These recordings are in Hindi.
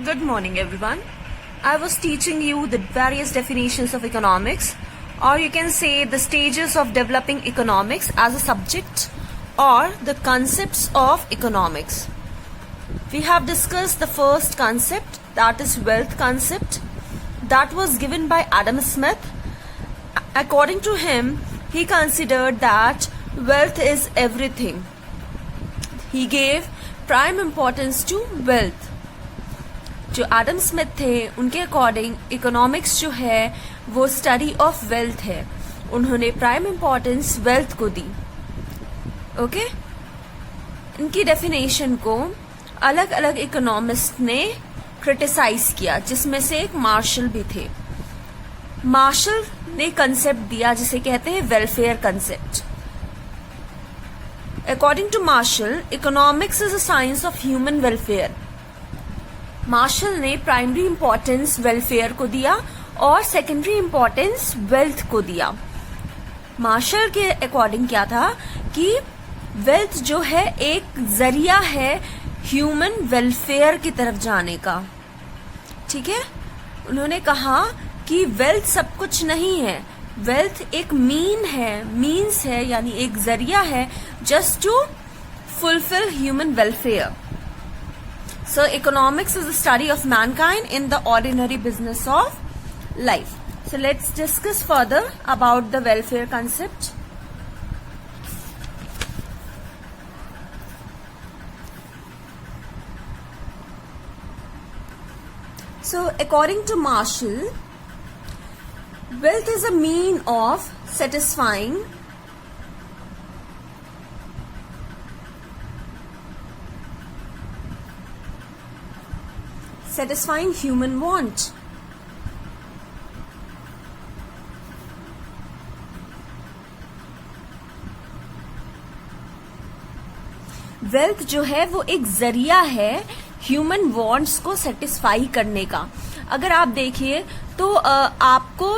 Good morning, everyone. I was teaching you the various definitions of economics, or you can say the stages of developing economics as a subject, or the concepts of economics. We have discussed the first concept, that is wealth concept, that was given by Adam Smith. According to him, he considered that wealth is everything. He gave prime importance to wealth. जो एडम स्मिथ थे उनके अकॉर्डिंग इकोनॉमिक्स जो है वो स्टडी ऑफ वेल्थ है. उन्होंने प्राइम इम्पोर्टेंस वेल्थ को दी. ओके इनकी डेफिनेशन को अलग अलग इकोनॉमिस्ट ने क्रिटिसाइज किया, जिसमें से एक मार्शल भी थे. मार्शल ने कंसेप्ट दिया जिसे कहते हैं welfare concept. According to Marshall, economics is a science of human welfare. Marshall ने प्राइमरी इंपॉर्टेंस वेलफेयर को दिया और सेकेंडरी इंपॉर्टेंस वेल्थ को दिया. मार्शल के अकॉर्डिंग क्या था कि वेल्थ जो है एक जरिया है ह्यूमन वेलफेयर की तरफ जाने का. ठीक है, उन्होंने कहा कि वेल्थ सब कुछ नहीं है, वेल्थ एक मीन्स है यानी एक जरिया है just to fulfil human welfare. So economics is the study of mankind in the ordinary business of life. So let's discuss further about the welfare concept. So according to Marshall, wealth is a mean of satisfying human want. Wealth जो है वो एक जरिया है ह्यूमन वांट्स को सेटिस्फाई करने का. अगर आप देखिए तो आपको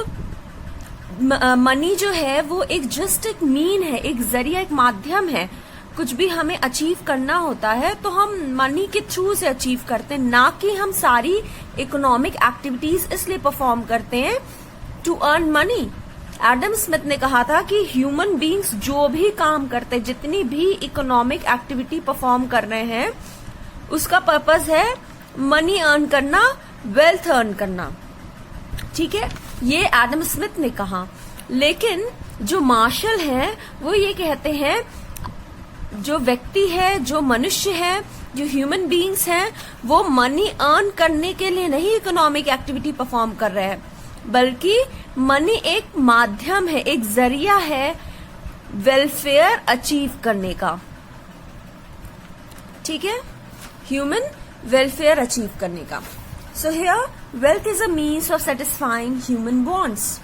मनी जो है वो एक जस्ट एक मीन है, एक जरिया, एक माध्यम है. कुछ भी हमें अचीव करना होता है तो हम मनी के थ्रू से अचीव करते हैं, ना कि हम सारी इकोनॉमिक एक्टिविटीज इसलिए परफॉर्म करते हैं to earn money. Adam Smith ने कहा था कि ह्यूमन बीइंग्स जो भी काम करते हैं, जितनी भी इकोनॉमिक एक्टिविटी परफॉर्म कर रहे हैं, उसका पर्पस है मनी अर्न करना, वेल्थ अर्न करना. ठीक है, ये एडम स्मिथ ने कहा. लेकिन जो मार्शल है वो ये कहते हैं जो व्यक्ति है, जो मनुष्य है, जो ह्यूमन बीइंग्स हैं, वो मनी अर्न करने के लिए नहीं इकोनॉमिक एक्टिविटी परफॉर्म कर रहे हैं, बल्कि मनी एक माध्यम है, एक जरिया है वेलफेयर अचीव करने का. ठीक है, ह्यूमन वेलफेयर अचीव करने का. So here wealth is a means of satisfying human wants,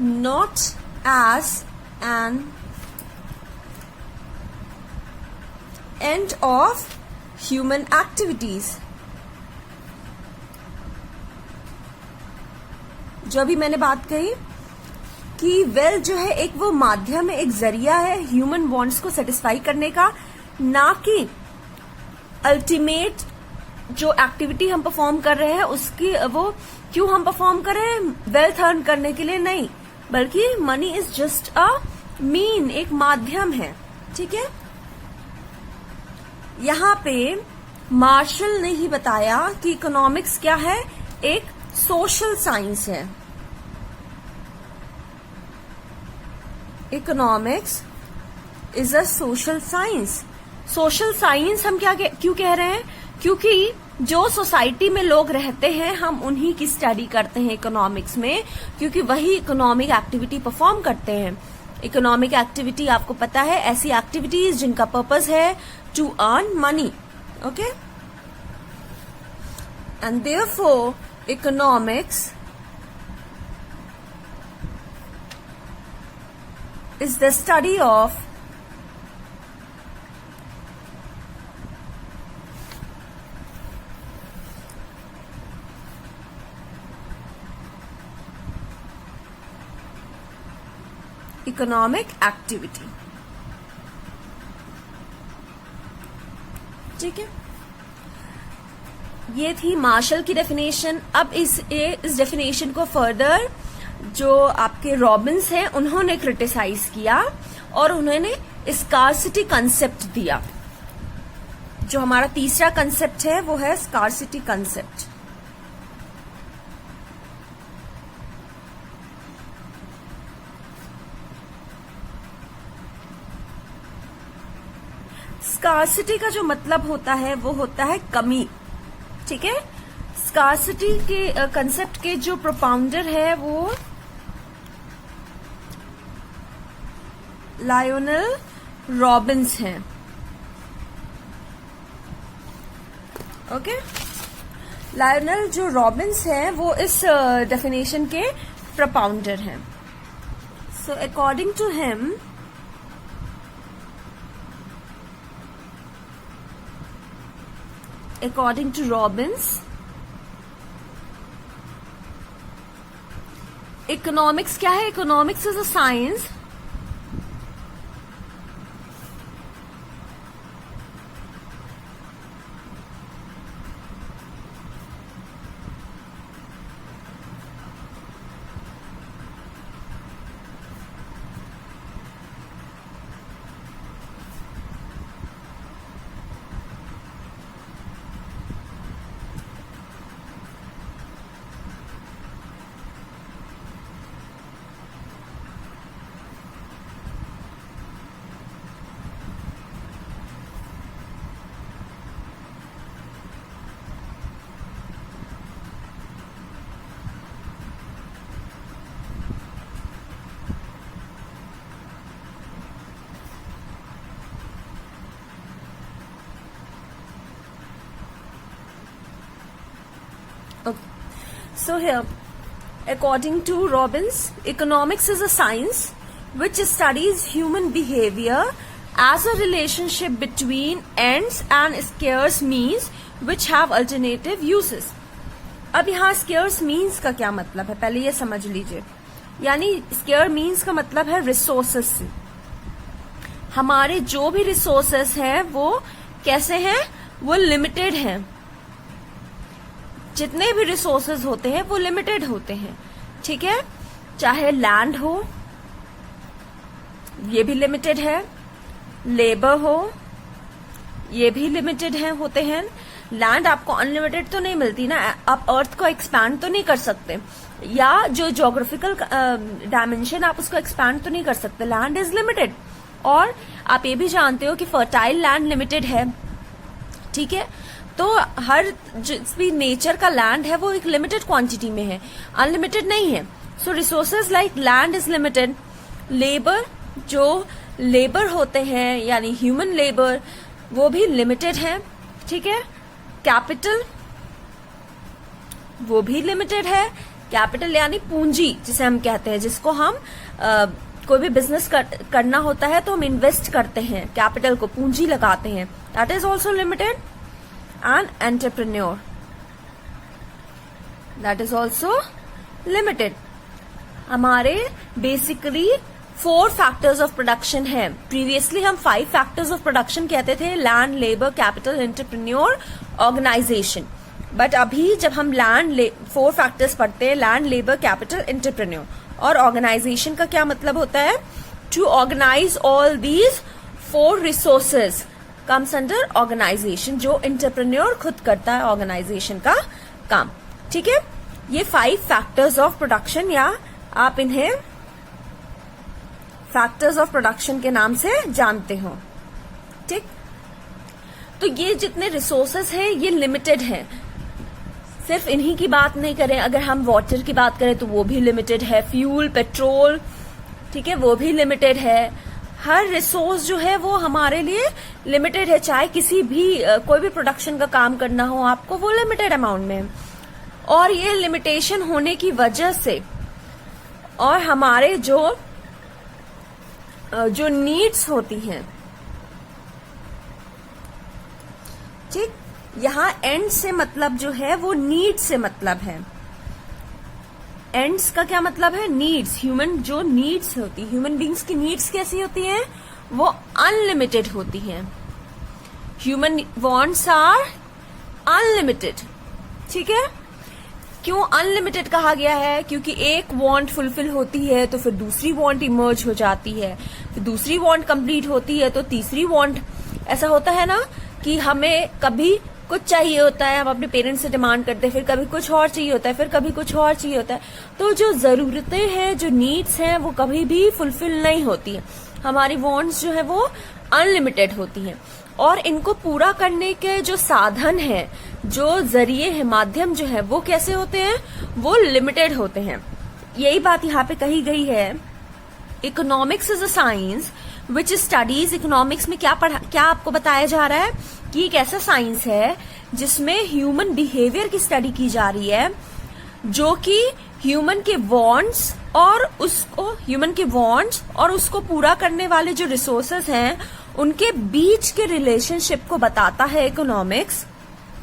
not as an end of human activities. जो अभी मैंने बात कही कि वेल्थ जो है एक वो माध्यम है, एक जरिया है ह्यूमन वांट्स को सेटिस्फाई करने का, ना कि अल्टीमेट जो एक्टिविटी हम परफॉर्म कर रहे हैं उसकी वो क्यों हम परफॉर्म कर रहे हैं, वेल्थ अर्न करने के लिए नहीं, बल्कि money is just a mean, एक माध्यम है. ठीक है, यहां पे मार्शल ने ही बताया कि इकोनॉमिक्स क्या है, एक सोशल साइंस है. Economics is a social science. Social science हम क्यों कह रहे हैं, क्योंकि जो सोसाइटी में लोग रहते हैं हम उन्हीं की स्टडी करते हैं इकोनॉमिक्स में, क्योंकि वही इकोनॉमिक एक्टिविटी परफॉर्म करते हैं. इकोनॉमिक एक्टिविटी आपको पता है ऐसी एक्टिविटीज जिनका पर्पस है to earn money. Okay, and therefore economics is the study of economic activity. ठीक है. ये थी मार्शल की डेफिनेशन। अब इस डेफिनेशन को फर्दर जो आपके रॉबिन्स हैं उन्होंने क्रिटिसाइज किया और उन्होंने स्कार्सिटी कंसेप्ट दिया। जो हमारा तीसरा कंसेप्ट है वो है स्कार्सिटी कंसेप्ट। स्कार्सिटी का जो मतलब होता है वो होता है कमी, ठीक है। स्कार्सिटी के कंसेप्ट के जो प्रोपाउंडर है वो लायोनेल रॉबिन्स हैं। ओके, लायोनेल जो रॉबिन्स हैं वो इस डेफिनेशन के प्रोपाउंडर हैं। So according to him according to Robbins, economics क्या है? Economics is a science Okay. So here, according to Robbins, economics is a science which studies human behavior as a relationship between ends and scarce means which have alternative uses. अब यहाँ scarce means का क्या मतलब है, पहले ये समझ लीजिए। यानी scarce means का मतलब है resources से। हमारे जो भी resources हैं वो कैसे हैं? वो लिमिटेड हैं। जितने भी रिसोर्सेज होते हैं वो लिमिटेड होते हैं, ठीक है। चाहे लैंड हो, ये भी लिमिटेड है, लेबर हो, ये भी लिमिटेड है, होते हैं। लैंड आपको अनलिमिटेड तो नहीं मिलती ना, आप अर्थ को एक्सपैंड तो नहीं कर सकते, या जो ज्योग्राफिकल डायमेंशन आप उसको एक्सपैंड तो नहीं कर सकते। Land is limited. और आप ये भी जानते हो कि फर्टाइल लैंड लिमिटेड है, ठीक है। तो हर जिस भी नेचर का लैंड है वो एक लिमिटेड क्वांटिटी में है, अनलिमिटेड नहीं है। So resources like land is limited. Labour, जो लेबर होते हैं यानी ह्यूमन लेबर, वो भी लिमिटेड है, ठीक है। कैपिटल, वो भी लिमिटेड है। कैपिटल यानी पूंजी जिसे हम कहते हैं, जिसको हम कोई भी बिजनेस करना होता है तो हम इन्वेस्ट करते हैं, कैपिटल को, पूंजी लगाते हैं, that is also limited. And entrepreneur, that is also limited. हमारे बेसिकली 4 फैक्टर्स ऑफ प्रोडक्शन है। प्रीवियसली हम 5 फैक्टर्स ऑफ प्रोडक्शन कहते थे, land, labour, capital, entrepreneur, organisation. But अभी जब हम 4 फैक्टर्स पढ़ते हैं, लैंड, लेबर, कैपिटल, एंटरप्रेन्योर और ऑर्गेनाइजेशन का क्या मतलब होता है? To organise all these 4 resources comes under organisation, जो एंटरप्रेन्योर खुद करता है ऑर्गेनाइजेशन का काम, ठीक है। ये 5 फैक्टर्स ऑफ प्रोडक्शन, या आप इन्हें फैक्टर्स ऑफ प्रोडक्शन के नाम से जानते हो, ठीक। तो ये जितने रिसोर्सेज हैं ये लिमिटेड हैं। सिर्फ इन्हीं की बात नहीं करें, अगर हम वाटर की बात करें तो वो भी लिमिटेड है, फ्यूल, पेट्रोल, ठीक है, वो भी लिमिटेड है। हर रिसोर्स जो है वो हमारे लिए लिमिटेड है। चाहे किसी भी कोई भी प्रोडक्शन का काम करना हो आपको, वो लिमिटेड अमाउंट में। और ये लिमिटेशन होने की वजह से और हमारे जो नीड्स होती हैं, ठीक, यहाँ एंड से मतलब जो है वो नीड से मतलब है। एंड्स का क्या मतलब है? नीड्स। ह्यूमन जो नीड्स होती, ह्यूमन बींग्स की नीड्स कैसी होती हैं? वो अनलिमिटेड होती हैं। ह्यूमन वांट्स आर अनलिमिटेड, ठीक है। क्यों अनलिमिटेड कहा गया है? क्योंकि एक वांट फुलफिल होती है तो फिर दूसरी वांट इमर्ज हो जाती है, फिर दूसरी वांट कंप्लीट होती है तो तीसरी वांट। ऐसा होता है ना कि हमें कभी कुछ चाहिए होता है, हम अपने पेरेंट्स से डिमांड करते हैं, फिर कभी कुछ और चाहिए होता है, फिर कभी कुछ और चाहिए होता है। तो जो जरूरतें हैं, जो नीड्स हैं, वो कभी भी फुलफिल नहीं होती है। हमारी वांट्स जो है वो अनलिमिटेड होती हैं, और इनको पूरा करने के जो साधन है, जो जरिए है, माध्यम जो है, वो कैसे होते हैं? वो लिमिटेड होते हैं। यही बात यहाँ पे कही गई है। Economics is a science which studies, economics में क्या आपको बताया जा रहा है कि एक ऐसा साइंस है जिसमें ह्यूमन बिहेवियर की स्टडी की जा रही है, जो कि ह्यूमन के वांट्स और उसको पूरा करने वाले जो रिसोर्सेस हैं उनके बीच के रिलेशनशिप को बताता है। इकोनॉमिक्स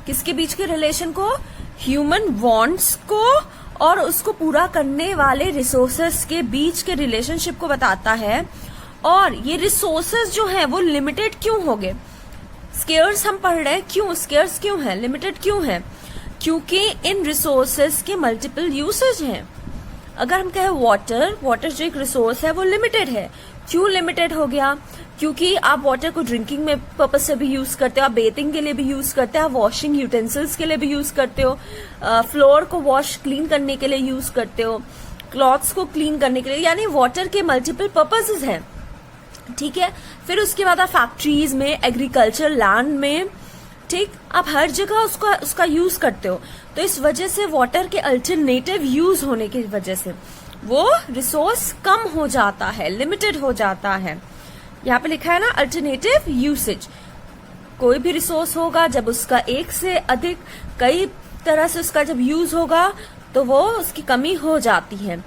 किसके बीच के रिलेशन को? ह्यूमन वांट्स को और उसको पूरा करने वाले रिसोर्सेस के बीच के रिलेशनशिप को बताता है। और ये रिसोर्सेस जो है वो लिमिटेड क्यों हो गए? स्केर्स हम पढ़ रहे हैं, क्यों स्केर्स क्यों है, लिमिटेड क्यों है? क्योंकि इन रिसोर्सेस के मल्टीपल यूसेज हैं। अगर हम कहें वाटर जो एक रिसोर्स है वो लिमिटेड है। क्यों लिमिटेड हो गया? क्योंकि आप वाटर को ड्रिंकिंग में पर्पज से भी यूज करते हो, आप बेथिंग के लिए भी यूज करते हो, आप वॉशिंग यूटेंसिल्स के लिए भी यूज करते हो, फ्लोर को वॉश क्लीन करने के लिए यूज करते हो, क्लॉथ्स को क्लीन करने के लिए, यानी वाटर के मल्टीपल पर्पसेस हैं। ठीक है। फिर उसके बाद आप फैक्ट्रीज में, एग्रीकल्चर लैंड में, ठीक, आप हर जगह उसका यूज करते हो। तो इस वजह से वाटर के अल्टरनेटिव यूज होने की वजह से वो रिसोर्स कम हो जाता है, लिमिटेड हो जाता है। यहाँ पे लिखा है ना अल्टरनेटिव यूसेज। कोई भी रिसोर्स होगा जब उसका एक से अधिक कई तरह से उसका जब यूज होगा तो वो उसकी कमी हो जाती है।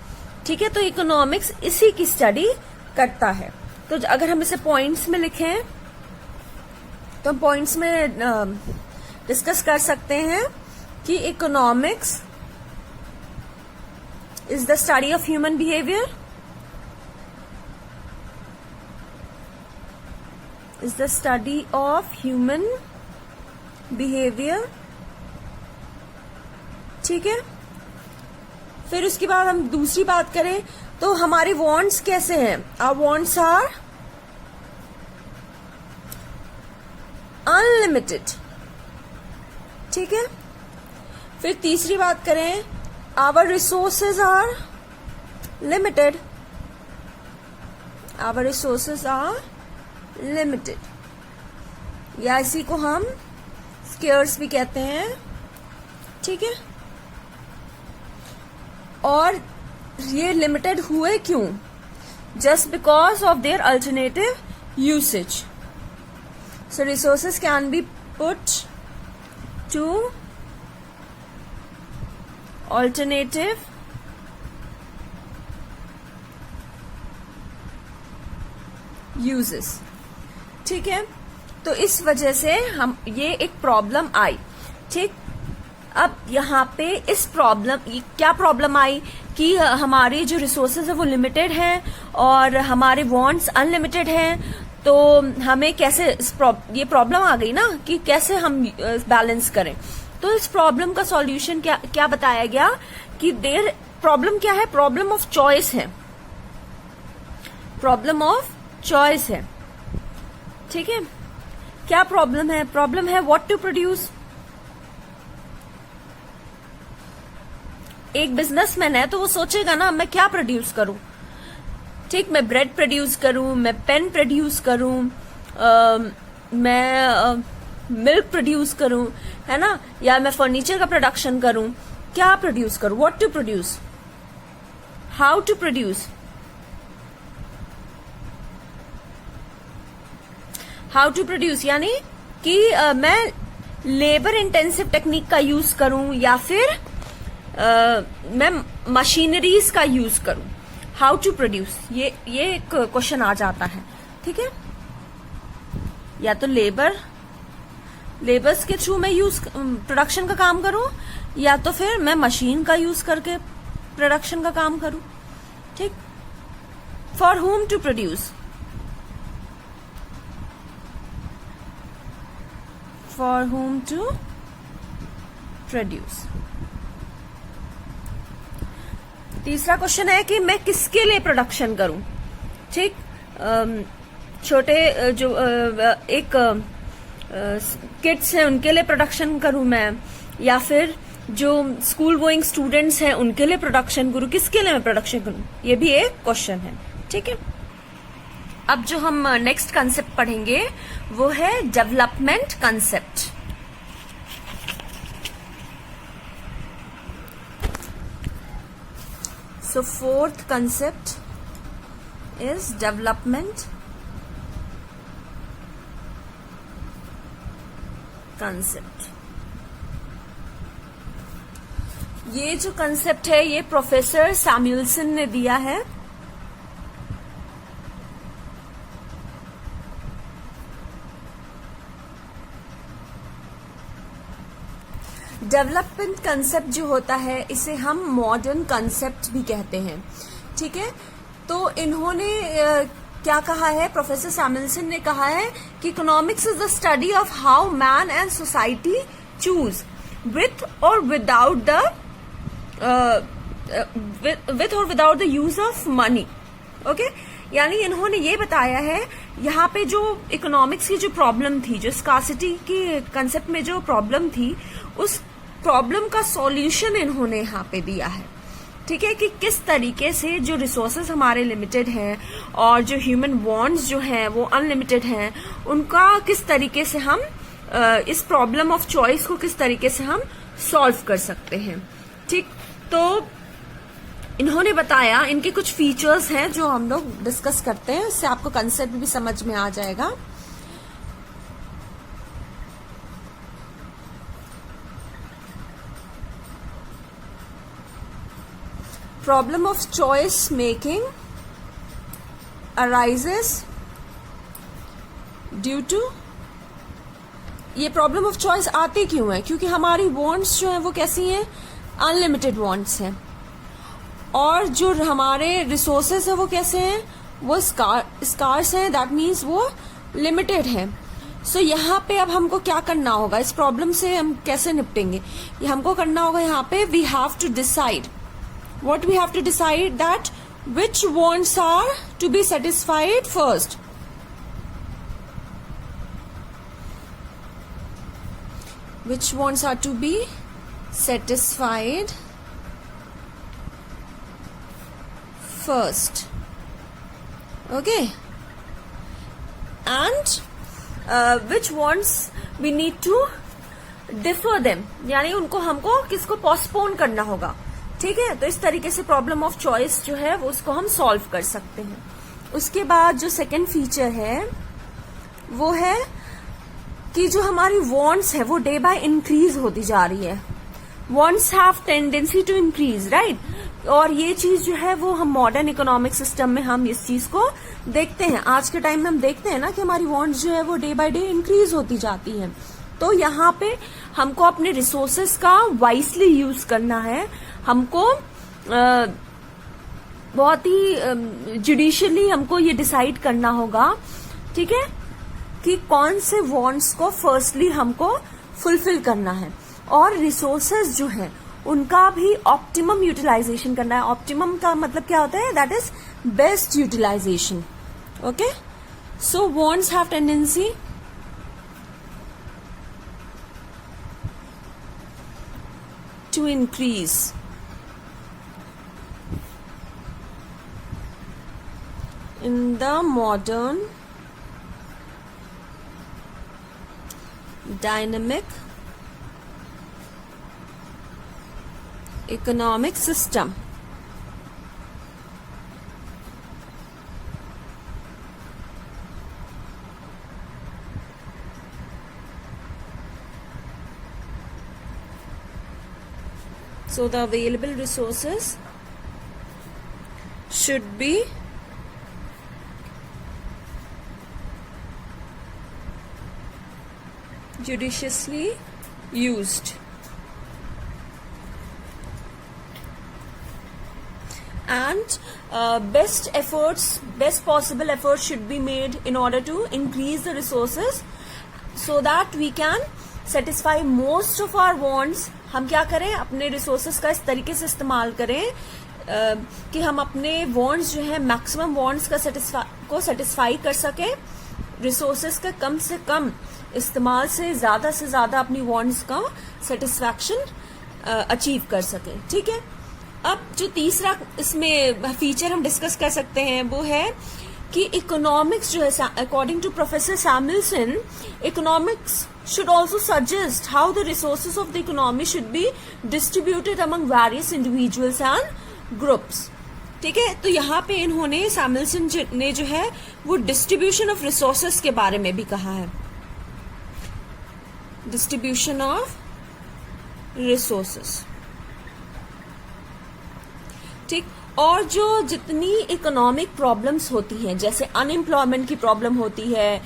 ठीक है। तो इकोनॉमिक्स इसी की स्टडी करता है। तो अगर हम इसे पॉइंट्स में लिखें तो हम पॉइंट्स में डिस्कस कर सकते हैं कि economics is the study of human behaviour, is the study of human behaviour. ठीक है। फिर उसके बाद हम दूसरी बात करें तो हमारे वांट्स कैसे हैं? Our wants are unlimited. ठीक है। फिर तीसरी बात करें, our resources are limited, our resources are limited, या इसी को हम स्केर्स भी कहते हैं। ठीक है। और ये लिमिटेड हुए क्यों? Just because of their alternative usage. So resources can be put two alternative uses. ठीक है। तो इस वजह से हम ये एक प्रॉब्लम आई। ठीक। अब यहाँ पे इस क्या प्रॉब्लम आई कि हमारे जो रिसोर्सेज है वो लिमिटेड हैं और हमारे वांट्स अनलिमिटेड हैं। तो हमें कैसे ये प्रॉब्लम आ गई ना कि कैसे हम बैलेंस करें। तो इस प्रॉब्लम का सॉल्यूशन क्या बताया गया कि प्रॉब्लम क्या है? प्रॉब्लम ऑफ चॉइस है, प्रॉब्लम ऑफ चॉइस है। ठीक है। क्या प्रॉब्लम है? प्रॉब्लम है व्हाट टू प्रोड्यूस। एक बिजनेसमैन है तो वो सोचेगा ना मैं क्या प्रोड्यूस करूं। ठीक, मैं ब्रेड प्रोड्यूस करूं, मैं पेन प्रोड्यूस करूं, मैं मिल्क प्रोड्यूस करूं, है ना, या मैं फर्नीचर का प्रोडक्शन करूं। क्या प्रोड्यूस करूं? What to produce, how to produce, how to produce यानी कि मैं लेबर इंटेंसिव टेक्निक का यूज करूं या फिर मैं मशीनरीज का यूज करूं। हाउ टू प्रोड्यूस, ये एक क्वेश्चन आ जाता है। ठीक है। या तो लेबर्स के थ्रू मैं प्रोडक्शन का काम करूं या तो फिर मैं मशीन का यूज करके प्रोडक्शन का काम करूं। ठीक। For whom to produce, for whom to produce. तीसरा क्वेश्चन है कि मैं किसके लिए प्रोडक्शन करूं, ठीक। छोटे जो एक किड्स हैं उनके लिए प्रोडक्शन करूं मैं, या फिर जो स्कूल गोइंग स्टूडेंट्स हैं उनके लिए प्रोडक्शन करूं, किसके लिए मैं प्रोडक्शन करूं, ये भी एक क्वेश्चन है, ठीक है। अब जो हम नेक्स्ट कंसेप्ट पढ़ेंगे वो है development concept. So fourth concept is development concept. ये जो कंसेप्ट है ये प्रोफेसर सैमुएल्सन ने दिया है। डेवलपमेंट कंसेप्ट जो होता है इसे हम मॉडर्न कंसेप्ट भी कहते हैं, ठीक है। तो इन्होंने क्या कहा है, प्रोफेसर सैमुएल्सन ने कहा है कि economics is the study of how man and society choose with or without the use of money, okay. यानी इन्होंने ये बताया है यहाँ पे जो इकोनॉमिक्स की जो प्रॉब्लम थी, जो स्कार्सिटी की कंसेप्ट में जो प्रॉब्लम थी, उस प्रॉब्लम का सॉल्यूशन इन्होंने यहाँ पे दिया है, ठीक है। कि किस तरीके से जो रिसोर्सेज हमारे लिमिटेड हैं और जो ह्यूमन वांट्स जो हैं वो अनलिमिटेड हैं, उनका किस तरीके से हम इस प्रॉब्लम ऑफ चॉइस को किस तरीके से हम सॉल्व कर सकते हैं, ठीक। तो इन्होंने बताया, इनके कुछ फीचर्स हैं जो हम लोग डिस्कस करते हैं, इससे आपको कंसेप्ट भी समझ में आ जाएगा। Problem of choice making arises due to, ये प्रॉब्लम ऑफ चॉइस आती क्यों है, क्योंकि हमारी वांट्स जो है वो कैसी हैं, अनलिमिटेड वांट्स हैं, और जो हमारे रिसोर्सेस है वो कैसे हैं, वो स्कार्स हैं, दैट मीन्स वो लिमिटेड है। सो यहाँ पे अब हमको क्या करना होगा, इस प्रॉब्लम से हम कैसे निपटेंगे, ये हमको करना होगा यहाँ पे we have to decide, what we have to decide that which wants are to be satisfied first. Which wants are to be satisfied first. Okay. And which wants we need to defer them. यानी उनको हमको किसको postpone करना होगा, ठीक है। तो इस तरीके से प्रॉब्लम ऑफ चॉइस जो है वो उसको हम सॉल्व कर सकते हैं। उसके बाद जो सेकंड फीचर है वो है कि जो हमारी वांट्स है वो डे बाय इंक्रीज होती जा रही है। Wants have tendency to increase, right. और ये चीज जो है वो हम मॉडर्न इकोनॉमिक सिस्टम में हम इस चीज को देखते हैं। आज के टाइम में हम देखते हैं ना कि हमारी वांट्स जो है वो डे बाय डे इंक्रीज होती जाती है। तो यहाँ पे हमको अपने रिसोर्सेस का वाइसली यूज करना है, हमको बहुत ही जुडिशियली हमको ये डिसाइड करना होगा, ठीक है, कि कौन से वांट्स को फर्स्टली हमको फुलफिल करना है, और रिसोर्सेज जो हैं उनका भी ऑप्टिमम यूटिलाइजेशन करना है। ऑप्टिमम का मतलब क्या होता है, that is best utilisation, okay. So wants have tendency to increase in the modern dynamic economic system. So the available resources should be judiciously used, and best possible efforts should be made in order to increase the resources so that we can satisfy most of our wants, हम क्या करें, अपने रिसोर्सेस का इस तरीके से इस्तेमाल करें कि हम अपने वांट्स जो है मैक्सिमम वांट्स को सेटिस्फाई कर सकें, रिसोर्सेस का कम से कम इस्तेमाल से ज्यादा अपनी वांट्स का सेटिस्फैक्शन अचीव कर सकें। ठीक है, अब जो तीसरा इसमें फीचर हम डिस्कस कर सकते हैं वो है कि इकोनॉमिक्स जो है, according to professor Samuelson, economics should also suggest how the resources of the economy should be distributed among various individuals and groups। ठीक है, तो यहाँ पे इन्होंने सैमुएल्सन ने जो है वो डिस्ट्रीब्यूशन ऑफ रिसोर्सेस के बारे में भी कहा है, डिस्ट्रीब्यूशन ऑफ रिसोर्सेस। ठीक, और जो जितनी इकोनॉमिक प्रॉब्लम्स होती हैं, जैसे अनएम्प्लॉयमेंट की प्रॉब्लम होती है,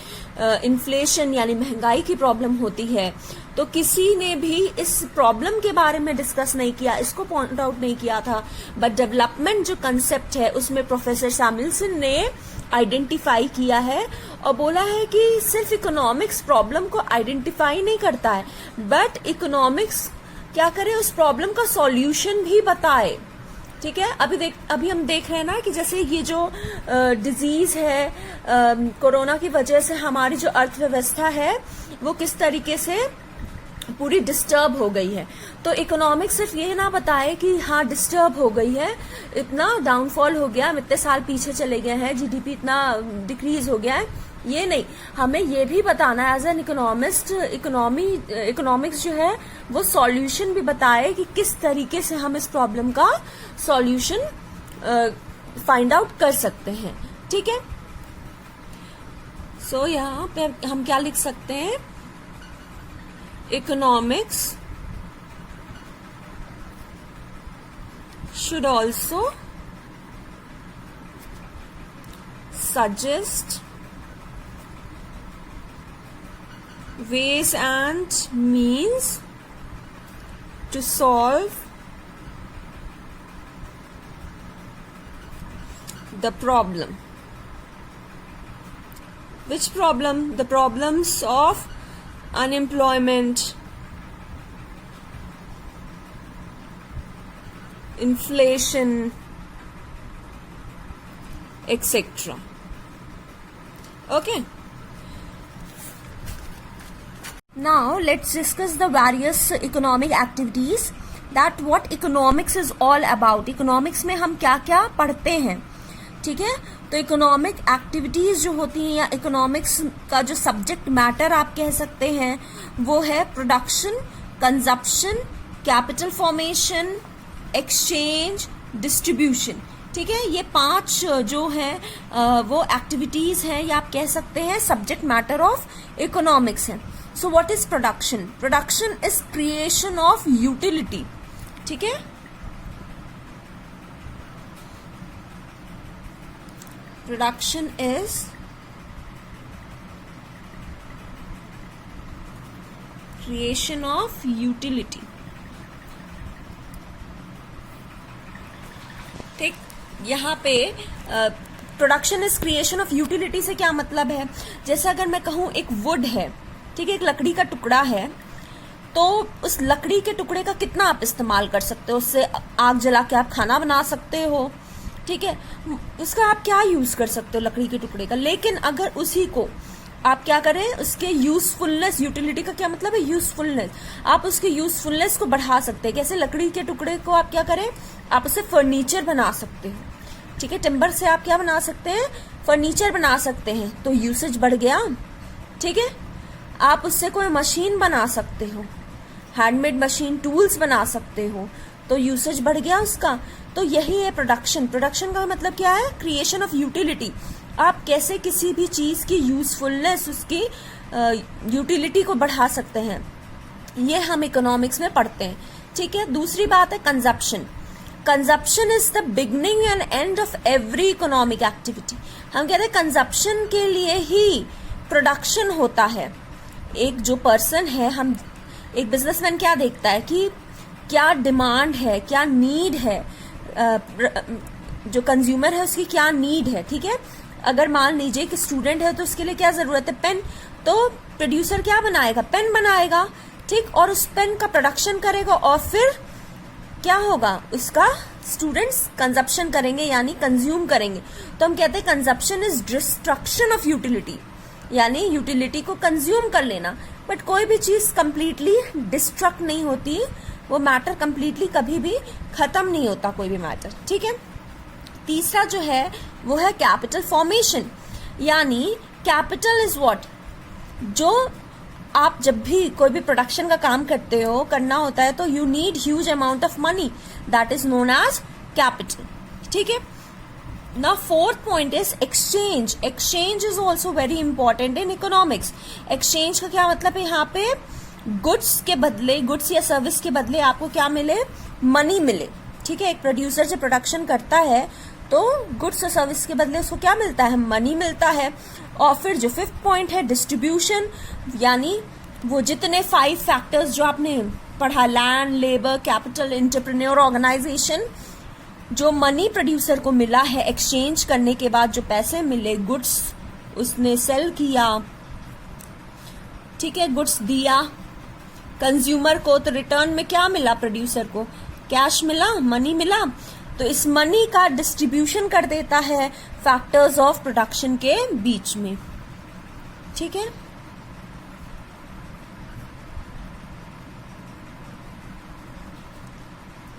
इन्फ्लेशन यानी महंगाई की प्रॉब्लम होती है, तो किसी ने भी इस प्रॉब्लम के बारे में डिस्कस नहीं किया, इसको पॉइंट आउट नहीं किया था। बट डेवलपमेंट जो कंसेप्ट है उसमें प्रोफेसर सैमुएल्सन ने आइडेंटिफाई किया है और बोला है कि सिर्फ इकोनॉमिक्स प्रॉब्लम को आइडेंटिफाई नहीं करता है, बट इकोनॉमिक्स क्या करे, उस प्रॉब्लम का सॉल्यूशन भी बताए। ठीक है, अभी हम देख रहे हैं ना कि जैसे ये जो डिजीज है कोरोना की वजह से हमारी जो अर्थव्यवस्था है वो किस तरीके से पूरी डिस्टर्ब हो गई है, तो इकोनॉमिक्स सिर्फ ये ना बताए कि हाँ डिस्टर्ब हो गई है, इतना डाउनफॉल हो गया, हम इतने साल पीछे चले गए हैं, जीडीपी इतना डिक्रीज हो गया है, ये नहीं, हमें ये भी बताना है एज एन इकोनॉमिस्ट, इकोनॉमिक्स जो है वो सॉल्यूशन भी बताए कि किस तरीके से हम इस प्रॉब्लम का सॉल्यूशन फाइंड आउट कर सकते हैं। ठीक है, सो यहाँ पे हम क्या लिख सकते हैं, economics should also suggest ways and means to solve the problem. Which problem? The problems of unemployment, inflation, etc. Okay. Now let's discuss the various economic activities, that what economics is all about. Economics में हम क्या क्या पढ़ते हैं। ठीक है, तो इकोनॉमिक एक्टिविटीज जो होती हैं या इकोनॉमिक्स का जो सब्जेक्ट मैटर आप कह सकते हैं वो है production, consumption, capital formation, exchange, distribution. ठीक है, ये 5 जो है वो एक्टिविटीज हैं या आप कह सकते हैं सब्जेक्ट मैटर ऑफ इकोनॉमिक्स है। So what is production? Production is creation of utility. ठीक है, production is creation of utility. ठीक, यहाँ पे production is creation of utility से क्या मतलब है, जैसे अगर मैं कहूं एक वुड है, ठीक है, एक लकड़ी का टुकड़ा है, तो उस लकड़ी के टुकड़े का कितना आप इस्तेमाल कर सकते हो, उससे आग जला के आप खाना बना सकते हो। ठीक है, उसका आप क्या यूज कर सकते हो लकड़ी के टुकड़े का। लेकिन अगर उसी को आप क्या करें, उसके यूजफुलनेस, यूटिलिटी का क्या मतलब है, यूजफुलनेस, आप उसके यूजफुलनेस को बढ़ा सकते हैं। कैसे? लकड़ी के टुकड़े को आप क्या करें, आप उससे फर्नीचर बना सकते हो। ठीक है, टिम्बर से आप क्या बना सकते हैं, फर्नीचर बना सकते हैं, तो यूसेज बढ़ गया। ठीक है, आप उससे कोई मशीन बना सकते हो, हैंडमेड मशीन, टूल्स बना सकते हो, तो यूसेज बढ़ गया उसका। तो यही है प्रोडक्शन। प्रोडक्शन का मतलब क्या है, क्रिएशन ऑफ यूटिलिटी। आप कैसे किसी भी चीज की यूजफुलनेस, उसकी यूटिलिटी को बढ़ा सकते हैं, ये हम इकोनॉमिक्स में पढ़ते हैं। ठीक है, दूसरी बात है consumption. Consumption is the beginning and end of every economic activity. हम कहते हैं कंजप्शन के लिए ही प्रोडक्शन होता है। एक जो पर्सन है, हम एक बिजनेसमैन क्या देखता है कि क्या डिमांड है, क्या नीड है, जो कंज्यूमर है उसकी क्या नीड है। ठीक है, अगर मान लीजिए कि स्टूडेंट है तो उसके लिए क्या जरूरत है, पेन, तो प्रोड्यूसर क्या बनाएगा, पेन बनाएगा। ठीक, और उस पेन का प्रोडक्शन करेगा और फिर क्या होगा, उसका स्टूडेंट्स कंजप्शन करेंगे यानी कंज्यूम करेंगे। तो हम कहते हैं consumption is destruction of utility, यानी यूटिलिटी को कंज्यूम कर लेना। बट कोई भी चीज कंप्लीटली डिस्ट्रक्ट नहीं होती, वो मैटर कंप्लीटली कभी भी खत्म नहीं होता कोई भी मैटर, ठीक है। तीसरा जो है वो है कैपिटल फॉर्मेशन, यानी कैपिटल इज व्हाट, जो आप जब भी कोई भी प्रोडक्शन का काम करते हो, करना होता है, तो you need huge amount of money, that is known as capital, ठीक है। Now fourth point is exchange. Exchange is also very important in economics. Exchange का क्या मतलब है, यहाँ पे गुड्स के बदले, गुड्स या सर्विस के बदले आपको क्या मिले, मनी मिले, ठीक है। एक प्रोड्यूसर जब प्रोडक्शन करता है तो गुड्स और सर्विस के बदले उसको क्या मिलता है, मनी मिलता है। और फिर जो फिफ्थ पॉइंट है डिस्ट्रीब्यूशन, यानी वो जितने 5 फैक्टर्स जो आपने पढ़ा, land, labour, capital, entrepreneur, organisation, जो मनी प्रोड्यूसर को मिला है एक्सचेंज करने के बाद, जो पैसे मिले, गुड्स उसने सेल किया, ठीक है, गुड्स दिया कंज्यूमर को, तो रिटर्न में क्या मिला प्रोड्यूसर को, कैश मिला, मनी मिला। तो इस मनी का डिस्ट्रीब्यूशन कर देता है फैक्टर्स ऑफ प्रोडक्शन के बीच में, ठीक है।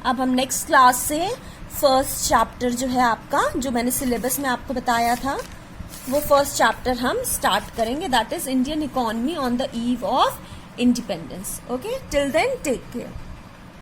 अब हम नेक्स्ट क्लास से फर्स्ट चैप्टर जो है आपका, जो मैंने सिलेबस में आपको बताया था, वो फर्स्ट चैप्टर हम स्टार्ट करेंगे, that is Indian economy on the eve of independence. Okay, till then take care.